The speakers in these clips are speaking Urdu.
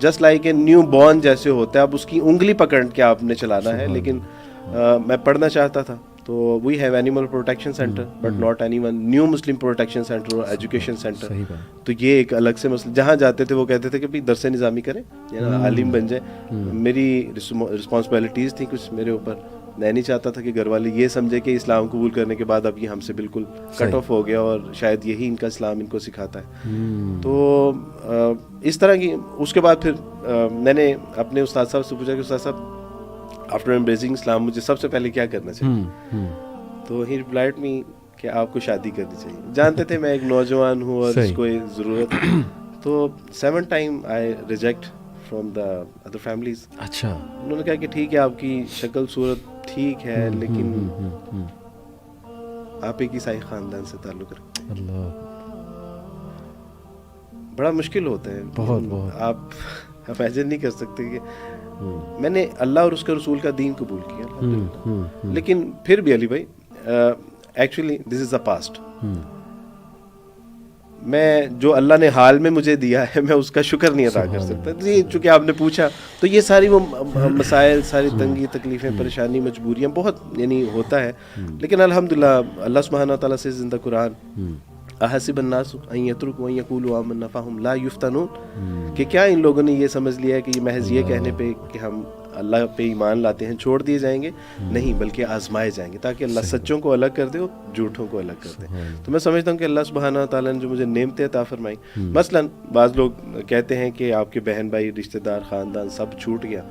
Just like a new born جیسے ہوتا ہے, اب اس کی انگلی پکڑ کے آپ نے چلانا ہے. لیکن میں پڑھنا چاہتا تھا, تو we have animal protection centre but not any one new Muslim protection centre اور ایجوکیشن سینٹر. تو یہ ایک الگ سے مسئلہ, جہاں جاتے تھے وہ کہتے تھے کہ درس نظامی کریں یا عالم بن جائیں. میری رسپانسبلٹیز تھیں کچھ میرے اوپر. میں نہیں چاہتا تھا کہ گھر والے یہ سمجھے کہ اسلام قبول کرنے کے بعد اب یہ ہم سے بالکل کٹ آف ہو گیا اور شاید یہی ان کا اسلام ان کو سکھاتا ہے. تو اس طرح کی اس کے بعد پھر میں نے اپنے استاد صاحب سے پوچھا کہ استاد صاحب آفٹر ایمبریسنگ اسلام مجھے سب سے پہلے کیا کرنا چاہیے. تو ہی ریپلائڈ می کہ آپ کو شادی کرنی چاہیے. جانتے تھے میں ایک نوجوان ہوں اور اس کو ضرورت ہے. تو 7 time I reject from the other families. اچھا. انہوں نے کہا کہ ٹھیک ہے آپ کی شکل صورت ٹھیک ہے لیکن آپ ایک عیسائی خاندان سے تعلق رکھتے ہیں. اللہ, بڑا مشکل ہوتا ہے بہت بہت. آپ امیجن نہیں کر سکتے کہ میں نے اللہ اور اس کے رسول کا دین قبول کیا, لیکن پھر بھی علی بھائی actually this is the past. میں جو اللہ نے حال میں مجھے دیا ہے میں اس کا شکر نہیں ادا کر سکتا. جی چونکہ آپ نے پوچھا تو یہ ساری وہ مسائل, ساری تنگی تکلیفیں, پریشانی, مجبوریاں بہت یعنی ہوتا ہے. لیکن الحمدللہ اللہ سبحانہ و تعالیٰ سے زندہ قرآن احسب الناس ان یترکوا ان یقولوا آمنا فہم لا یفتنون, کہ کیا ان لوگوں نے یہ سمجھ لیا ہے کہ یہ محض یہ کہنے پہ کہ ہم اللہ پہ ایمان لاتے ہیں چھوڑ دیے جائیں گے. نہیں, بلکہ آزمائے جائیں گے تاکہ اللہ سچوں کو الگ کر دے اور جھوٹوں کو الگ کر دے. تو میں سمجھتا ہوں کہ اللہ سبحانہ تعالیٰ نے جو مجھے نعمتیں عطا فرمائی, مثلاً بعض لوگ کہتے ہیں کہ آپ کے بہن بھائی رشتہ دار خاندان سب چھوٹ گیا,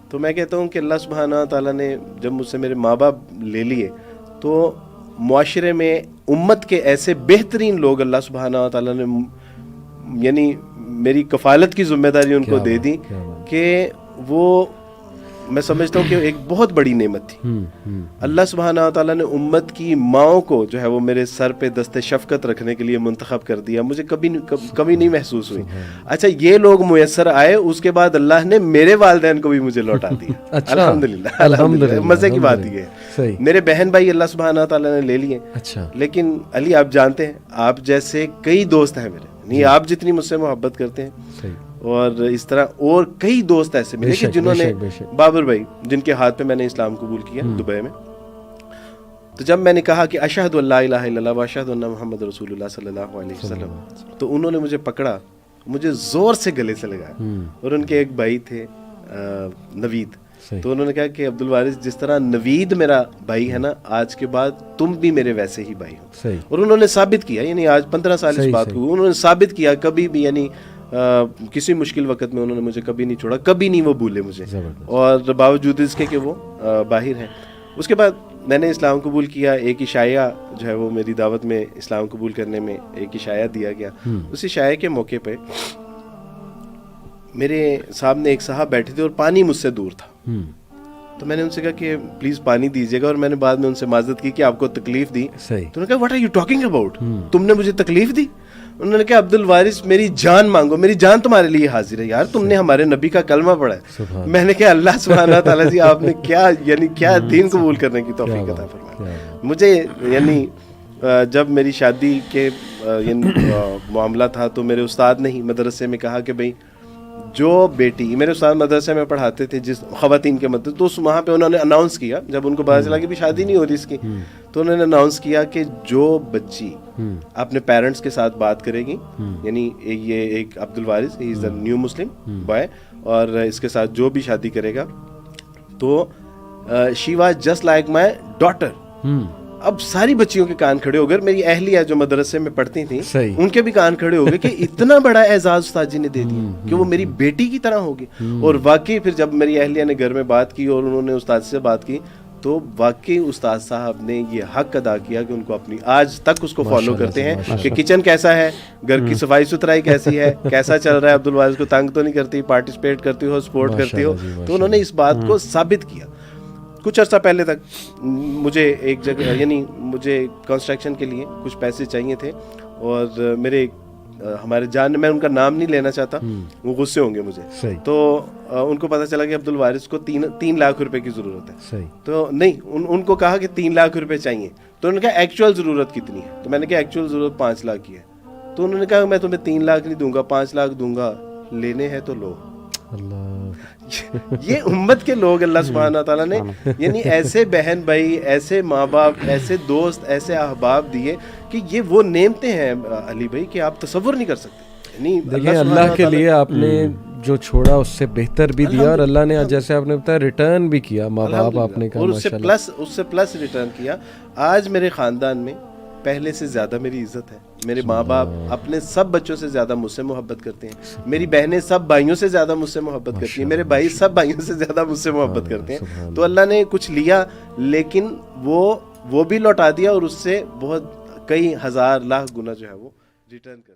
تو میں کہتا ہوں کہ اللہ سبحانہ تعالیٰ نے جب مجھ سے میرے ماں باپ لے لیے تو معاشرے میں امت کے ایسے بہترین لوگ اللہ سبحانہ تعالیٰ نے یعنی میری کفالت کی ذمہ داری ان کو دے دی کہ وہ میں سمجھتا ہوں کہ ایک بہت بڑی نعمت تھی. اللہ سبحانہ تعالیٰ نے امت کی ماؤں کو جو ہے وہ میرے سر پہ دست شفقت رکھنے کے لیے منتخب کر دیا. مجھے کبھی نہیں محسوس ہوئی. اچھا یہ لوگ میسر آئے, اس کے بعد اللہ نے میرے والدین کو بھی مجھے لوٹا دیا. الحمدللہ. مزے کی بات یہ ہے میرے بہن بھائی اللہ سبحانہ تعالیٰ نے لے لیے. لیکن علی آپ جانتے ہیں آپ جیسے کئی دوست ہیں میرے, نہیں آپ جتنی مجھ سے محبت کرتے ہیں اور اس طرح اور کئی دوست ایسے ملے کہ جنہوں نے, بابر بھائی جن کے ہاتھ پہ میں نے اسلام قبول کیا دبئی میں, تو جب میں نے کہا کہ اشہد ان لا الہ الا اللہ و اشہد ان محمد رسول اللہ صلی اللہ علیہ وسلم, تو انہوں نے مجھے پکڑا, مجھے زور سے گلے سے لگایا. اور ان کے ایک بھائی تھے نوید, تو انہوں نے کہا کہ عبد الوارث جس طرح نوید میرا بھائی ہے نا, آج کے بعد تم بھی میرے ویسے ہی بھائی ہو. اور انہوں نے ثابت کیا, یعنی آج 15 سال اس بات کو انہوں نے ثابت کیا, کبھی بھی یعنی کسی مشکل وقت میں انہوں نے مجھے کبھی نہیں چھوڑا, کبھی نہیں وہ بھولے مجھے, اور باوجود اس کے کہ وہ باہر ہیں. اس کے بعد میں نے اسلام قبول کیا. ایک عشائیہ جو ہے وہ میری دعوت میں اسلام قبول کرنے میں ایک عشائیہ دیا گیا. اس عشائیہ کے موقع پہ میرے سامنے ایک صاحب بیٹھے تھے اور پانی مجھ سے دور تھا. تو میں نے ان سے کہا کہ پلیز پانی دیجیے گا, اور میں نے بعد میں ان سے معذرت کی کہ آپ کو تکلیف دی. تو انہوں نے کہا what are you talking about, تم نے مجھے تکلیف دی. انہوں نے کہا عبد الوارث میری جان مانگو, میری جان تمہارے لیے حاضر ہے یار, تم نے ہمارے نبی کا کلمہ پڑھا ہے. میں نے کہا اللہ سبحانہ تعالیٰ جی آپ نے کیا یعنی کیا دین قبول کرنے کی توفیق عطا فرمائی. مجھے یعنی جب میری شادی کے معاملہ تھا تو میرے استاد نے ہی مدرسے میں کہا کہ بھائی جو بیٹی, میرے استاد مدرسے میں پڑھاتے تھے جس خواتین کے مدرسے, تو وہاں پہ انہوں نے اناؤنس کیا, جب ان کو پتا چلا کہ بھی شادی نہیں ہو رہی اس کی, تو انہوں نے اناؤنس کیا کہ جو بچی اپنے پیرنٹس کے ساتھ بات کرے گی, یعنی یہ ایک عبد الوارث ہی از دا نیو مسلم بوائے, اور اس کے ساتھ جو بھی شادی کرے گا تو she was just like my daughter. اب ساری بچیوں کے کان کھڑے ہو گئے, میری اہلیہ جو مدرسے میں پڑھتی تھیں ان کے بھی کان کھڑے ہو گئے کہ اتنا بڑا اعزاز استاد جی نے دے دیا کہ وہ میری بیٹی کی طرح ہوگی. اور واقعی پھر جب میری اہلیہ نے گھر میں بات کی اور انہوں نے استاد سے بات کی, تو واقعی استاد صاحب نے یہ حق ادا کیا کہ ان کو اپنی آج تک اس کو فالو کرتے ہیں کہ کچن کیسا ہے, گھر کی صفائی ستھرائی کیسی ہے, کیسا چل رہا ہے, عبد الوارث کو تنگ تو نہیں کرتی, پارٹیسپیٹ کرتی ہو, سپورٹ کرتی ہو. تو انہوں نے اس بات کو ثابت کیا. کچھ عرصہ پہلے تک مجھے ایک جگہ یعنی مجھے کنسٹرکشن کے لیے کچھ پیسے چاہیے تھے, اور میرے ہمارے جان, میں ان کا نام نہیں لینا چاہتا, وہ غصے ہوں گے مجھے, تو ان کو پتہ چلا کہ عبد الوارث کو 3 لاکھ روپے کی ضرورت ہے. تو نہیں ان کو کہا کہ 3 لاکھ روپے چاہیے, تو انہوں نے کہا ایکچوئل ضرورت کتنی ہے, تو میں نے کہا ایکچوئل ضرورت 5 لاکھ کی ہے. تو انہوں نے کہا میں تمہیں 3 لاکھ نہیں دوں گا, 5 لاکھ دوں گا, لینے ہیں تو لو. اللہ یہ امت کے لوگ اللہ سبحانہ تعالیٰ نے یعنی ایسے بہن بھائی، ایسے ماں باپ، ایسے دوست، ایسے احباب دیے کہ یہ وہ نعمتیں ہیں علی بھائی کہ آپ تصور نہیں کر سکتے. یعنی دیکھیں اللہ کے لیے آپ نے جو چھوڑا اس سے بہتر بھی دیا، اور اللہ نے جیسے آپ نے بتایا ریٹرن بھی کیا، ماں باپ آپ نے کہا اور اس سے پلس ریٹرن کیا. آج میرے خاندان میں پہلے سے زیادہ میری عزت ہے. میرے ماں باپ اپنے سب بچوں سے زیادہ مجھ سے محبت کرتے ہیں. میری بہنیں سب بھائیوں سے زیادہ مجھ سے محبت کرتی ہیں. میرے بھائی سب بھائیوں سے زیادہ مجھ سے محبت کرتے ہیں. تو اللہ نے کچھ لیا لیکن وہ بھی لوٹا دیا، اور اس سے بہت کئی ہزار لاکھ گنا جو ہے وہ ریٹرن کر دیا.